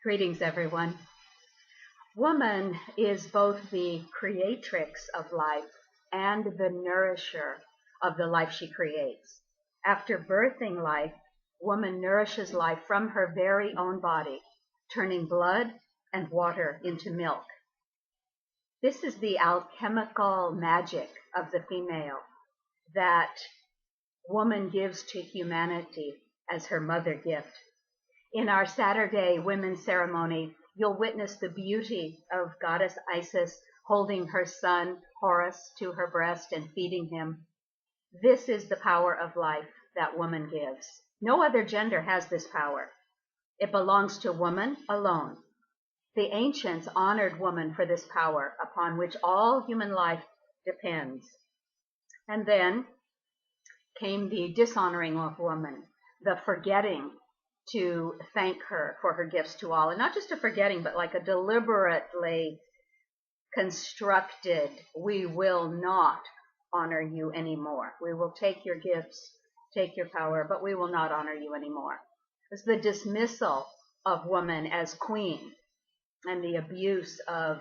Greetings, everyone. Woman is both the creatrix of life and the nourisher of the life she creates. After birthing life, woman nourishes life from her very own body, turning blood and water into milk. This is the alchemical magic of the female that woman gives to humanity as her mother gift. In our Saturday women's ceremony, you'll witness the beauty of goddess Isis holding her son Horus to her breast and feeding him. This is the power of life that woman gives. No other gender has this power. It belongs to woman alone. The ancients honored woman for this power upon which all human life depends. And then came the dishonoring of woman, the forgetting to thank her for her gifts to all. And not just a forgetting, but like a deliberately constructed, we will not honor you anymore. We will take your gifts, take your power, but we will not honor you anymore. It's the dismissal of woman as queen and the abuse of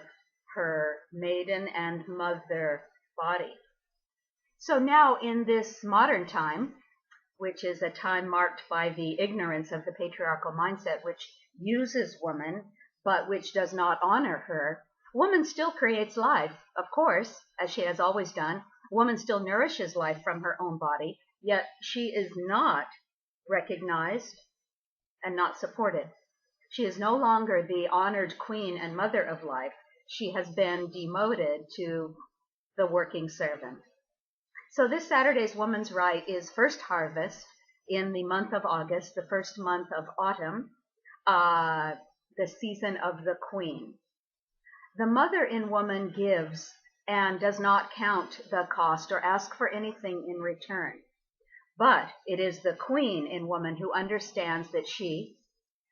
her maiden and mother body. So now in this modern time, which is a time marked by the ignorance of the patriarchal mindset, which uses woman, but which does not honor her, woman still creates life, of course, as she has always done. Woman still nourishes life from her own body, yet she is not recognized and not supported. She is no longer the honored queen and mother of life. She has been demoted to the working servant. So this Saturday's Woman's Right is first harvest in the month of August, the first month of autumn, the season of the queen. The mother in woman gives and does not count the cost or ask for anything in return. But it is the queen in woman who understands that she,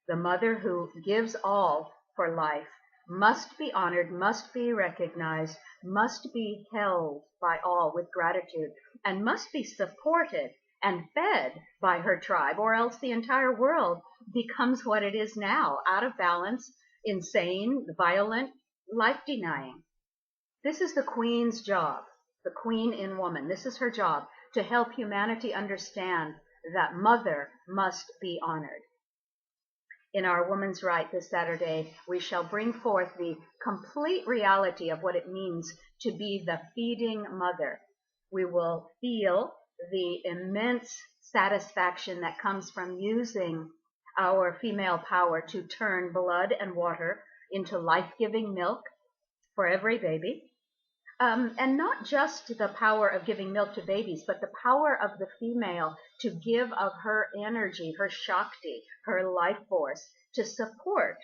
the mother who gives all for life, must be honored, must be recognized, must be held by all with gratitude, and must be supported and fed by her tribe, or else the entire world becomes what it is now, out of balance, insane, violent, life-denying. This is the queen's job, the queen in woman. This is her job, to help humanity understand that mother must be honored. In our Woman's Right this Saturday, we shall bring forth the complete reality of what it means to be the feeding mother. We will feel the immense satisfaction that comes from using our female power to turn blood and water into life-giving milk for every baby. And not just the power of giving milk to babies, but the power of the female to give of her energy, her Shakti, her life force, to support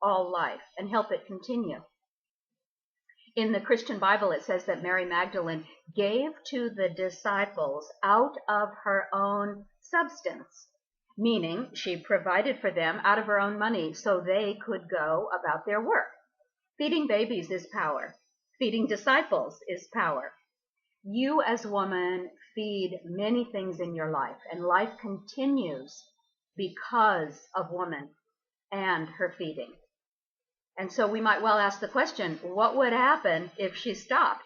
all life and help it continue. In the Christian Bible, it says that Mary Magdalene gave to the disciples out of her own substance, meaning she provided for them out of her own money so they could go about their work. Feeding babies is power. Feeding disciples is power. You as woman feed many things in your life, and life continues because of woman and her feeding. And so we might well ask the question, what would happen if she stopped?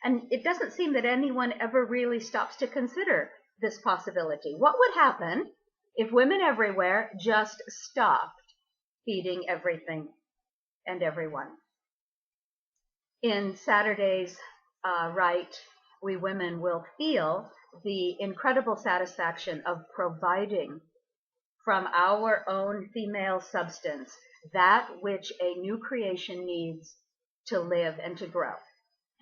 And it doesn't seem that anyone ever really stops to consider this possibility. What would happen if women everywhere just stopped feeding everything and everyone? In Saturday's Right, we women will feel the incredible satisfaction of providing from our own female substance that which a new creation needs to live and to grow.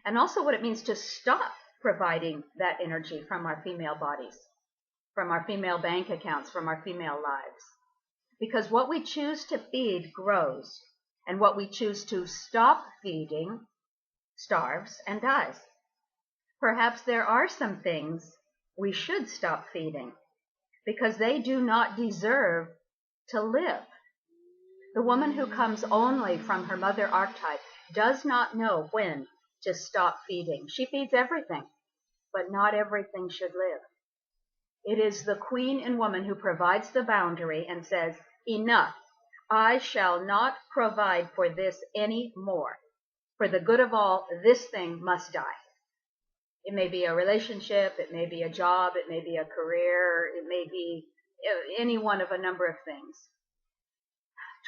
And also what it means to stop providing that energy from our female bodies, from our female bank accounts, from our female lives. Because what we choose to feed grows, and what we choose to stop feeding starves and dies. Perhaps there are some things we should stop feeding because they do not deserve to live. The woman who comes only from her mother archetype does not know when to stop feeding. She feeds everything, but not everything should live. It is the queen in woman who provides the boundary and says, enough. I shall not provide for this any more. For the good of all, this thing must die. It may be a relationship, it may be a job, it may be a career, it may be any one of a number of things.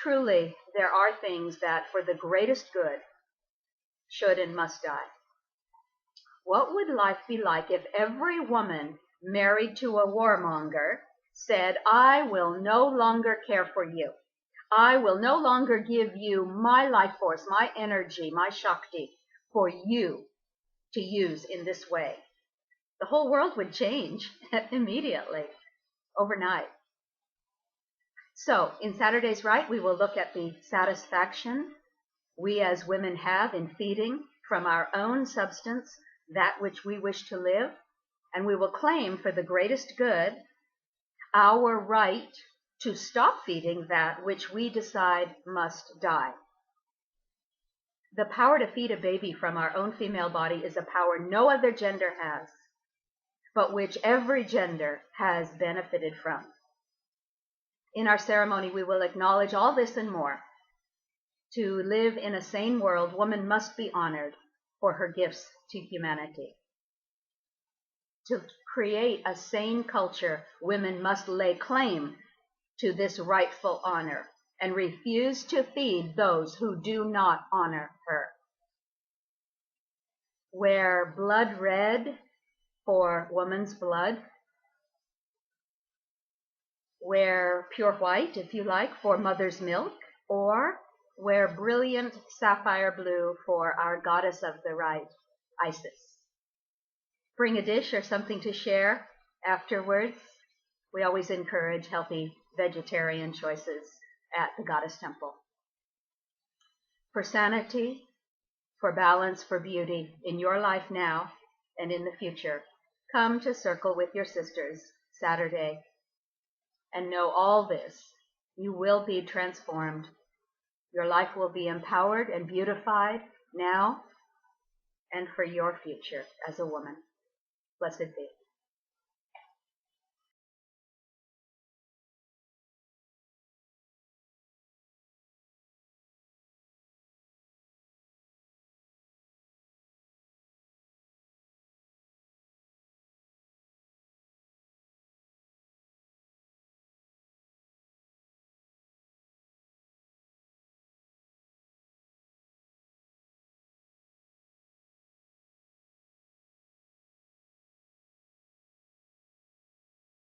Truly, there are things that for the greatest good should and must die. What would life be like if every woman married to a warmonger said, I will no longer care for you. I will no longer give you my life force, my energy, my Shakti for you to use in this way. The whole world would change immediately, overnight. So, in Saturday's Rite, we will look at the satisfaction we as women have in feeding from our own substance that which we wish to live, and we will claim for the greatest good our right to stop feeding that which we decide must die. The power to feed a baby from our own female body is a power no other gender has, but which every gender has benefited from. In our ceremony, we will acknowledge all this and more. To live in a sane world, woman must be honored for her gifts to humanity. To create a sane culture, women must lay claim to this rightful honor and refuse to feed those who do not honor her. Wear blood red for woman's blood. Wear pure white, if you like, for mother's milk, or wear brilliant sapphire blue for our goddess of the rite, Isis. Bring a dish or something to share afterwards. We always encourage healthy vegetarian choices at the goddess temple. For sanity, for balance, for beauty in your life now and in the future, come to Circle with your sisters Saturday and know all this. You will be transformed. Your life will be empowered and beautified now and for your future as a woman. Blessed be.